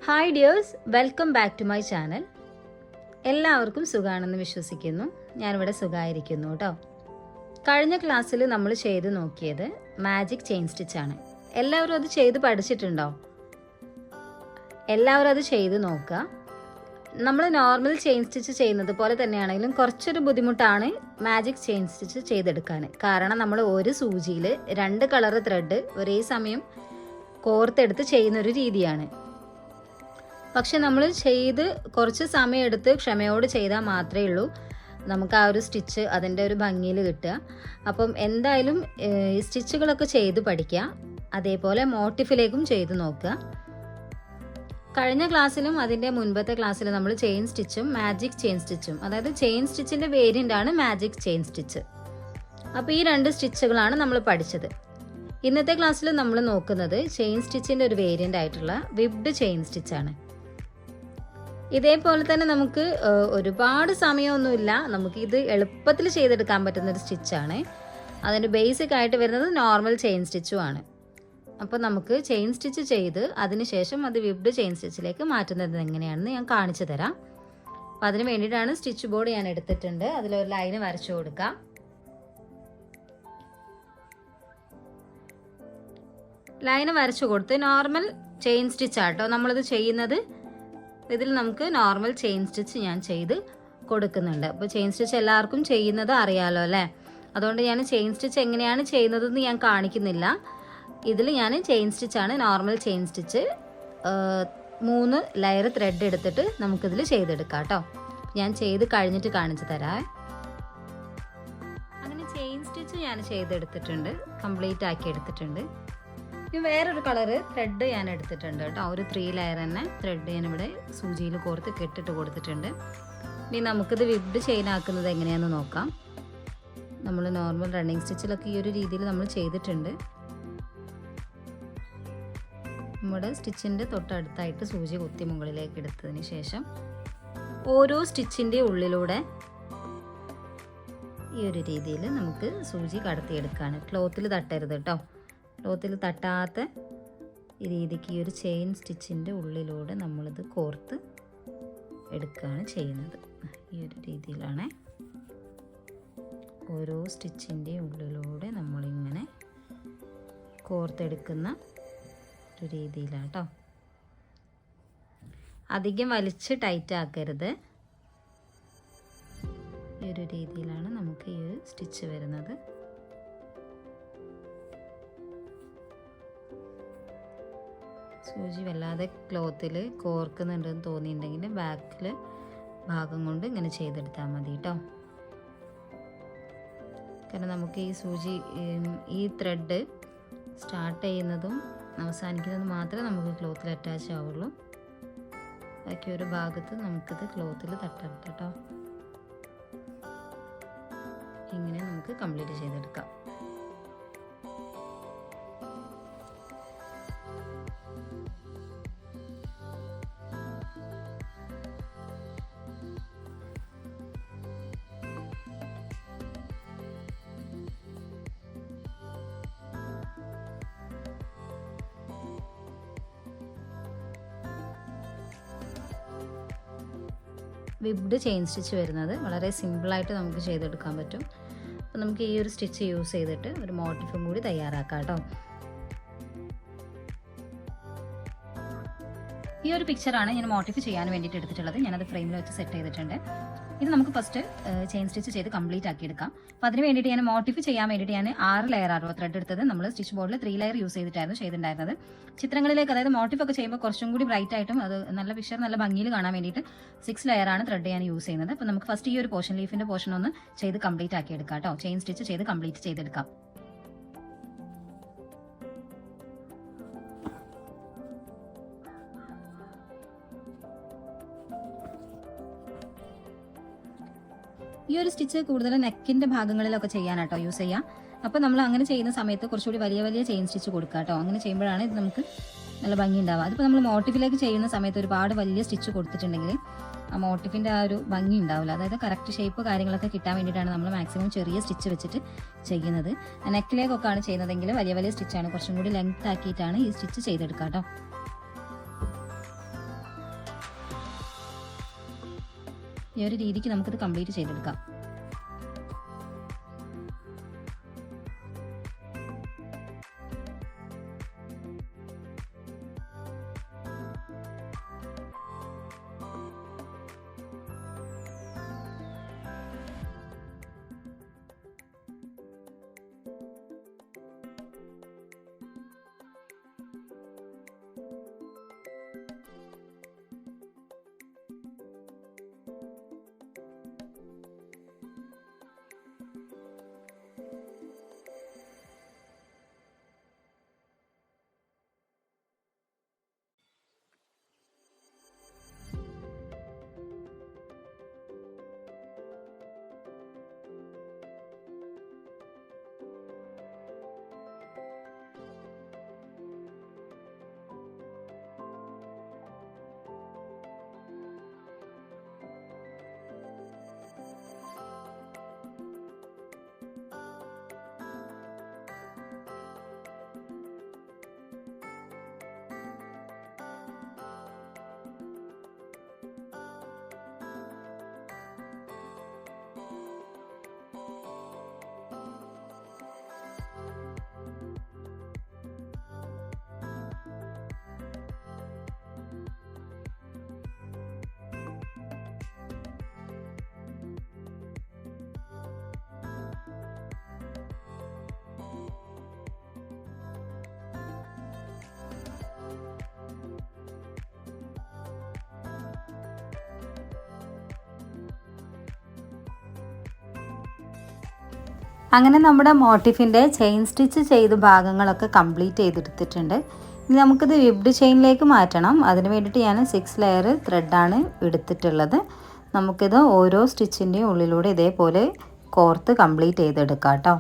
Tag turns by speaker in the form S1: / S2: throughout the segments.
S1: Hi dears, welcome back to my channel. എല്ലാവർക്കും സുഖമാണെന്ന് വിശ്വസിക്കുന്നു. ഞാനിവിടെ സുഖമായിരിക്കുന്നു കേട്ടോ. കഴിഞ്ഞ ക്ലാസ്സിൽ നമ്മൾ ചെയ്ത് നോക്കിയത് മാജിക് ചെയിൻ സ്റ്റിച്ചാണ്. എല്ലാവരും അത് ചെയ്ത് പഠിച്ചിട്ടുണ്ടോ? എല്ലാവരും അത് ചെയ്ത് നോക്കുക. നമ്മൾ നോർമൽ ചെയിൻ സ്റ്റിച്ച് ചെയ്യുന്നത് പോലെ തന്നെയാണെങ്കിലും കുറച്ചൊരു ബുദ്ധിമുട്ടാണ് മാജിക് ചെയിൻ സ്റ്റിച്ച് ചെയ്തെടുക്കാൻ. കാരണം നമ്മൾ ഒരു സൂചിയിൽ 2 കളർ ത്രെഡ് ഒരേ സമയം കോർത്തെടുത്ത് ചെയ്യുന്നൊരു രീതിയാണ്. പക്ഷെ നമ്മൾ ചെയ്ത് കുറച്ച് സമയമെടുത്ത് ക്ഷമയോട് ചെയ്താൽ മാത്രമേ ഉള്ളൂ നമുക്ക് ആ ഒരു സ്റ്റിച്ച് അതിൻ്റെ ഒരു ഭംഗിയിൽ കിട്ടുക. അപ്പം എന്തായാലും സ്റ്റിച്ചുകളൊക്കെ ചെയ്ത് പഠിക്കുക. അതേപോലെ മോട്ടിഫിലേക്കും ചെയ്ത് നോക്കുക. കഴിഞ്ഞ ക്ലാസ്സിലും അതിൻ്റെ മുൻപത്തെ ക്ലാസ്സിലും നമ്മൾ ചെയിൻ സ്റ്റിച്ചും മാജിക് ചെയിൻ സ്റ്റിച്ചും, അതായത് ചെയിൻ സ്റ്റിച്ചിൻ്റെ വേരിയൻ്റ് ആണ് മാജിക് ചെയിൻ സ്റ്റിച്ച്. അപ്പോൾ ഈ 2 സ്റ്റിച്ചുകളാണ് നമ്മൾ പഠിച്ചത്. ഇന്നത്തെ ക്ലാസ്സിൽ നമ്മൾ നോക്കുന്നത് ചെയിൻ സ്റ്റിച്ചിൻ്റെ ഒരു വേരിയൻ്റ് ആയിട്ടുള്ള വിബ്ഡ് ചെയിൻ സ്റ്റിച്ചാണ്. ഇതേപോലെ തന്നെ നമുക്ക് ഒരുപാട് സമയമൊന്നുമില്ല, നമുക്കിത് എളുപ്പത്തിൽ ചെയ്തെടുക്കാൻ പറ്റുന്നൊരു സ്റ്റിച്ചാണ്. അതിൻ്റെ ബേസിക് ആയിട്ട് വരുന്നത് നോർമൽ ചെയിൻ സ്റ്റിച്ചുമാണ്. അപ്പോൾ നമുക്ക് ചെയിൻ സ്റ്റിച്ച് ചെയ്ത് അതിനുശേഷം അത് വിബ്ഡ് ചെയിൻ സ്റ്റിച്ചിലേക്ക് മാറ്റുന്നത് എങ്ങനെയാണെന്ന് ഞാൻ കാണിച്ചു തരാം. അപ്പോൾ അതിന് വേണ്ടിയിട്ടാണ് സ്റ്റിച്ച് ബോർഡ് ഞാൻ എടുത്തിട്ടുണ്ട്. അതിലൊരു ലൈന് വരച്ചു കൊടുക്കാം. ലൈന് വരച്ചു കൊടുത്ത് നോർമൽ ചെയിൻ സ്റ്റിച്ചാട്ടോ നമ്മളിത് ചെയ്യുന്നത്. ഇതിൽ നമുക്ക് നോർമൽ ചെയിൻ സ്റ്റിച്ച് ഞാൻ ചെയ്ത് കൊടുക്കുന്നുണ്ട്. അപ്പോൾ ചെയിൻ സ്റ്റിച്ച് എല്ലാവർക്കും ചെയ്യുന്നത് അറിയാലോ അല്ലേ? അതുകൊണ്ട് ഞാൻ ചെയിൻ സ്റ്റിച്ച് എങ്ങനെയാണ് ചെയ്യുന്നതെന്ന് ഞാൻ കാണിക്കുന്നില്ല. ഇതിൽ ഞാൻ ചെയിൻ സ്റ്റിച്ചാണ്, normal chain stitch 3 layer thread എടുത്തിട്ട് നമുക്കിതിൽ ചെയ്തെടുക്കാം കേട്ടോ. ഞാൻ ചെയ്ത് കഴിഞ്ഞിട്ട് കാണിച്ചു തരാം. അങ്ങനെ ചെയിൻ സ്റ്റിച്ച് ഞാൻ ചെയ്തെടുത്തിട്ടുണ്ട്, കംപ്ലീറ്റ് ആക്കി എടുത്തിട്ടുണ്ട്. വേറൊരു കളറ് ത്രെഡ് ഞാൻ എടുത്തിട്ടുണ്ട് കേട്ടോ. ഒരു 3 ലെയർ തന്നെ ത്രെഡ് ഞാനിവിടെ സൂചിയിൽ കോർത്ത് കെട്ടിട്ട് കൊടുത്തിട്ടുണ്ട്. ഇനി നമുക്കിത് വിബ്ഡ് ചെയിൻ ആക്കുന്നത് എങ്ങനെയാണെന്ന് നോക്കാം. നമ്മൾ നോർമൽ റണ്ണിങ് സ്റ്റിച്ചിലൊക്കെ ഈ ഒരു രീതിയിൽ നമ്മൾ ചെയ്തിട്ടുണ്ട്. നമ്മുടെ സ്റ്റിച്ചിൻ്റെ തൊട്ടടുത്തായിട്ട് സൂചി കുത്തി മുകളിലേക്ക് എടുത്തതിന് ശേഷം ഓരോ സ്റ്റിച്ചിൻ്റെ ഉള്ളിലൂടെ ഈ ഒരു രീതിയിൽ നമുക്ക് സൂചി കടത്തിയെടുക്കുകയാണ്. ക്ലോത്തിൽ തട്ടരുത് കേട്ടോ. ക്ലോത്തിൽ തട്ടാത്ത ഈ രീതിക്ക് ഈ ഒരു ചെയിൻ സ്റ്റിച്ചിൻ്റെ ഉള്ളിലൂടെ നമ്മളിത് കോർത്ത് എടുക്കുകയാണ് ചെയ്യുന്നത്. ഈ ഒരു രീതിയിലാണ് ഓരോ സ്റ്റിച്ചിൻ്റെ ഉള്ളിലൂടെ നമ്മളിങ്ങനെ കോർത്തെടുക്കുന്ന ഒരു രീതിയിലാണ് കേട്ടോ. അധികം വലിച്ച് ടൈറ്റ് ആക്കരുത്. ഈ ഒരു രീതിയിലാണ് നമുക്ക് ഈ ഒരു സ്റ്റിച്ച് വരുന്നത്. സൂചി വല്ലാതെ ക്ലോത്തിൽ കോർക്കുന്നുണ്ടെന്ന് തോന്നിയിട്ടുണ്ടെങ്കിൽ ബാക്കിൽ ഭാഗം കൊണ്ട് ഇങ്ങനെ ചെയ്തെടുത്താൽ മതി കേട്ടോ. കാരണം നമുക്ക് ഈ സൂചി ഈ ത്രെഡ് സ്റ്റാർട്ട് ചെയ്യുന്നതും അവസാനിക്കുന്നതും മാത്രമേ നമുക്ക് ക്ലോത്തിൽ അറ്റാച്ച് ആവുള്ളൂ. ബാക്കി ഒരു ഭാഗത്ത് നമുക്കിത് ക്ലോത്തിൽ തട്ടരുത് കേട്ടോ. ഇങ്ങനെ നമുക്ക് കംപ്ലീറ്റ് ചെയ്തെടുക്കാം. വിബ്ഡ് ചെയിൻ സ്റ്റിച്ച് വരുന്നത് വളരെ സിമ്പിളായിട്ട് നമുക്ക് ചെയ്തെടുക്കാൻ പറ്റും. അപ്പോൾ നമുക്ക് ഈ ഒരു സ്റ്റിച്ച് യൂസ് ചെയ്തിട്ട് ഒരു മോട്ടിഫും കൂടി തയ്യാറാക്കാം കേട്ടോ. ഈ ഒരു പിക്ചറാണ് ഞാൻ മോട്ടിഫ് ചെയ്യാൻ വേണ്ടിയിട്ട് എടുത്തിട്ടുള്ളത്. ഞാനത് ഫ്രെയിമിൽ വെച്ച് സെറ്റ് ചെയ്തിട്ടുണ്ട്. ഇത് നമുക്ക് ഫസ്റ്റ് ചെയിൻ സ്റ്റിച്ച് ചെയ്ത് കംപ്ലീറ്റ് ആക്കി എടുക്കാം. അപ്പോൾ അതിന് വേണ്ടിയിട്ട് ഞാൻ മോട്ടിഫ് ചെയ്യാൻ വേണ്ടിയിട്ട് ഞാൻ 6 ലെയർ ത്രെഡ് എടുത്തത്. നമ്മൾ സ്റ്റിച്ച് ബോർഡിൽ 3 ലെയർ യൂസ് ചെയ്തിട്ടായിരുന്നു ചെയ്തിട്ടുണ്ടായിരുന്നത്. ചിത്രങ്ങളിലേക്ക്, അതായത് മോട്ടിഫ് ഒക്കെ ചെയ്യുമ്പോൾ കുറച്ചും കൂടി ബ്രൈറ്റ് ആയിട്ടും അത് നല്ല പിക്ചർ നല്ല ഭംഗിയിൽ കാണാൻ വേണ്ടിയിട്ട് 6 ലെയറാണ് ത്രെഡ് ഞാൻ യൂസ് ചെയ്യുന്നത്. അപ്പോൾ നമുക്ക് ഫസ്റ്റ് ഈ ഒരു പോർഷൻ, ലീഫിൻ്റെ പോർഷൻ ഒന്ന് ചെയ്ത് കംപ്ലീറ്റ് ആക്കി എടുക്കാം കേട്ടോ. ചെയിൻ സ്റ്റിച്ച് ചെയ്ത് കംപ്ലീറ്റ് ചെയ്തെടുക്കാം. ഈ ഒരു സ്റ്റിച്ച് കൂടുതലും നെക്കിൻ്റെ ഭാഗങ്ങളിലൊക്കെ ചെയ്യാനാട്ടോ യൂസ് ചെയ്യാം. അപ്പോൾ നമ്മൾ അങ്ങനെ ചെയ്യുന്ന സമയത്ത് കുറച്ചുകൂടി വലിയ വലിയ ചെയിൻ സ്റ്റിച്ച് കൊടുക്കുക കേട്ടോ. അങ്ങനെ ചെയ്യുമ്പോഴാണ് ഇത് നമുക്ക് നല്ല ഭംഗി ഉണ്ടാവുക. അതിപ്പോൾ നമ്മൾ മോട്ടിഫിലേക്ക് ചെയ്യുന്ന സമയത്ത് ഒരുപാട് വലിയ സ്റ്റിച്ച് കൊടുത്തിട്ടുണ്ടെങ്കിൽ ആ മോട്ടിഫിൻ്റെ ആ ഒരു ഭംഗി ഉണ്ടാവില്ല. അതായത് കറക്റ്റ് ഷേപ്പ് കാര്യങ്ങളൊക്കെ കിട്ടാൻ വേണ്ടിയിട്ടാണ് നമ്മൾ മാക്സിമം ചെറിയ സ്റ്റിച്ച് വെച്ചിട്ട് ചെയ്യുന്നത്. നെക്കിലേക്കൊക്കെയാണ് ചെയ്യുന്നതെങ്കിൽ വലിയ വലിയ സ്റ്റിച്ചാണ്, കുറച്ചും കൂടി ലെങ്ത് ആക്കിയിട്ടാണ് ഈ സ്റ്റിച്ച് ചെയ്തെടുക്കുക കേട്ടോ. ഈ ഒരു രീതിക്ക് നമുക്കിത് കംപ്ലീറ്റ് ചെയ്തെടുക്കാം. അങ്ങനെ നമ്മുടെ മോട്ടിഫിൻ്റെ ചെയിൻ സ്റ്റിച്ച് ചെയ്ത ഭാഗങ്ങളൊക്കെ കംപ്ലീറ്റ് ചെയ്തെടുത്തിട്ടുണ്ട്. ഇനി നമുക്കിത് വിബ്ഡ് ചെയിനിലേക്ക് മാറ്റണം. അതിന് വേണ്ടിയിട്ട് ഞാൻ 6 ലെയർ ത്രെഡാണ് എടുത്തിട്ടുള്ളത്. നമുക്കിത് ഓരോ സ്റ്റിച്ചിൻ്റെയും ഉള്ളിലൂടെ ഇതേപോലെ കോർത്ത് കംപ്ലീറ്റ് ചെയ്തെടുക്കാം കേട്ടോ.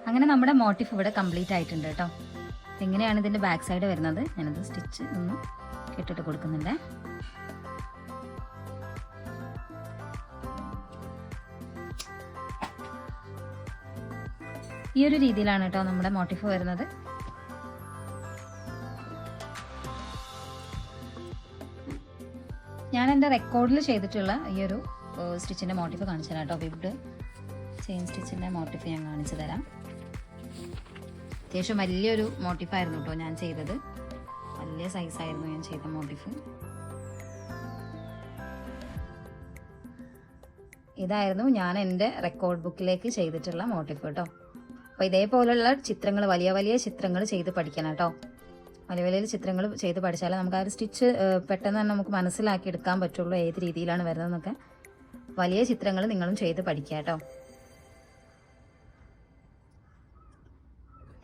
S1: അങ്ങനെ നമ്മുടെ മോട്ടിഫ് ഇവിടെ കംപ്ലീറ്റ് ആയിട്ടുണ്ട് കേട്ടോ. എങ്ങനെയാണ് ഇതിൻ്റെ ബാക്ക് സൈഡ് വരുന്നത്, ഞാനത് സ്റ്റിച്ച് ഒന്ന് കെട്ടിട്ട് കൊടുക്കുന്നുണ്ട്. ഈ ഒരു രീതിയിലാണ് കേട്ടോ നമ്മുടെ മോട്ടിഫ് വരുന്നത്. ഞാൻ എൻ്റെ റെക്കോർഡിൽ ചെയ്തിട്ടുള്ള ഈ ഒരു സ്റ്റിച്ചിൻ്റെ മോട്ടിഫ് കാണിച്ചു തരാം കേട്ടോ. വിബ്ഡ് ചെയിൻ സ്റ്റിച്ചിൻ്റെ മോട്ടിഫ് ഞാൻ കാണിച്ചു തരാം. അത്യാവശ്യം വലിയൊരു മോട്ടിഫായിരുന്നു കേട്ടോ ഞാൻ ചെയ്തത്. വലിയ സൈസായിരുന്നു ഞാൻ ചെയ്ത മോട്ടിഫ്. ഇതായിരുന്നു ഞാൻ എൻ്റെ റെക്കോർഡ് ബുക്കിലേക്ക് ചെയ്തിട്ടുള്ള മോട്ടിഫ് കേട്ടോ. അപ്പോൾ ഇതേപോലുള്ള ചിത്രങ്ങൾ, വലിയ വലിയ ചിത്രങ്ങൾ ചെയ്ത് പഠിക്കണം കേട്ടോ. വലിയ വലിയ ചിത്രങ്ങൾ ചെയ്ത് പഠിച്ചാലേ നമുക്ക് ആ ഒരു സ്റ്റിച്ച് പെട്ടെന്ന് തന്നെ നമുക്ക് മനസ്സിലാക്കി എടുക്കാൻ പറ്റുള്ളൂ, ഏത് രീതിയിലാണ് വരുന്നതെന്നൊക്കെ. വലിയ ചിത്രങ്ങൾ നിങ്ങളും ചെയ്ത് പഠിക്കുക കേട്ടോ.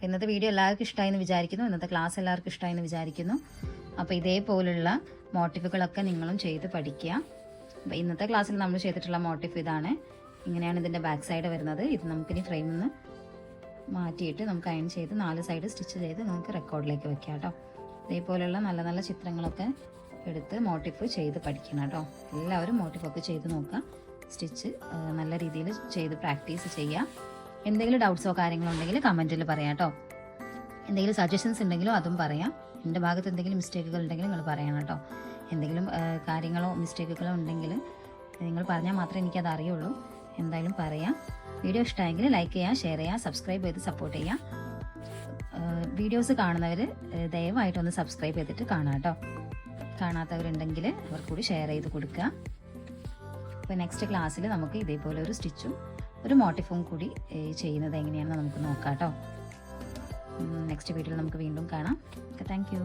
S1: ഇന്നത്തെ വീഡിയോ എല്ലാവർക്കും ഇഷ്ടമായെന്ന് വിചാരിക്കുന്നു. ഇന്നത്തെ ക്ലാസ് എല്ലാവർക്കും ഇഷ്ടമായെന്ന് വിചാരിക്കുന്നു. അപ്പോൾ ഇതേപോലുള്ള മോട്ടിഫുകളൊക്കെ നിങ്ങളും ചെയ്ത് പഠിക്കുക. അപ്പോൾ ഇന്നത്തെ ക്ലാസ്സിൽ നമ്മൾ ചെയ്തിട്ടുള്ള മോട്ടിഫ് ഇതാണ്. ഇങ്ങനെയാണ് ഇതിൻ്റെ ബാക്ക് സൈഡ് വരുന്നത്. ഇത് നമുക്കിനി ഫ്രെയിമിൽ നിന്ന് മാറ്റിയിട്ട് നമുക്ക് അയൺ ചെയ്ത് 4 സൈഡ് സ്റ്റിച്ച് ചെയ്ത് നമുക്ക് റെക്കോർഡിലേക്ക് വെക്കാം കേട്ടോ. ഇതേപോലെയുള്ള നല്ല നല്ല ചിത്രങ്ങളൊക്കെ എടുത്ത് മോട്ടിഫ് ചെയ്ത് പഠിക്കണം കേട്ടോ. എല്ലാവരും മോട്ടിഫൊക്കെ ചെയ്ത് നോക്കുക. സ്റ്റിച്ച് നല്ല രീതിയിൽ ചെയ്ത് പ്രാക്ടീസ് ചെയ്യുക. എന്തെങ്കിലും ഡൗട്ട്സോ കാര്യങ്ങളോ ഉണ്ടെങ്കിൽ കമൻറ്റിൽ പറയാം കേട്ടോ. എന്തെങ്കിലും സജഷൻസ് ഉണ്ടെങ്കിലോ അതും പറയാം. എൻ്റെ ഭാഗത്ത് എന്തെങ്കിലും മിസ്റ്റേക്കുകൾ ഉണ്ടെങ്കിൽ നിങ്ങൾ പറയണം കേട്ടോ. എന്തെങ്കിലും കാര്യങ്ങളോ മിസ്റ്റേക്കുകളോ ഉണ്ടെങ്കിൽ നിങ്ങൾ പറഞ്ഞാൽ മാത്രമേ എനിക്കത് അറിയുള്ളൂ. എന്തായാലും പറയാം. വീഡിയോ ഇഷ്ടമായെങ്കിൽ ലൈക്ക് ചെയ്യുക, ഷെയർ ചെയ്യുക, സബ്സ്ക്രൈബ് ചെയ്ത് സപ്പോർട്ട് ചെയ്യുക. വീഡിയോസ് കാണുന്നവർ ദയവായിട്ടൊന്ന് സബ്സ്ക്രൈബ് ചെയ്തിട്ട് കാണാം കേട്ടോ. കാണാത്തവരുണ്ടെങ്കിൽ അവർ കൂടി ഷെയർ ചെയ്ത് കൊടുക്കുക. അപ്പോൾ നെക്സ്റ്റ് ക്ലാസ്സിൽ നമുക്ക് ഇതേപോലെ ഒരു സ്റ്റിച്ചും ഒരു മോട്ടിഫും കൂടി ചെയ്യുന്നത് എങ്ങനെയാണെന്ന് നമുക്ക് നോക്കാം കേട്ടോ. നെക്സ്റ്റ് വീഡിയോയിൽ നമുക്ക് വീണ്ടും കാണാം. Thank you.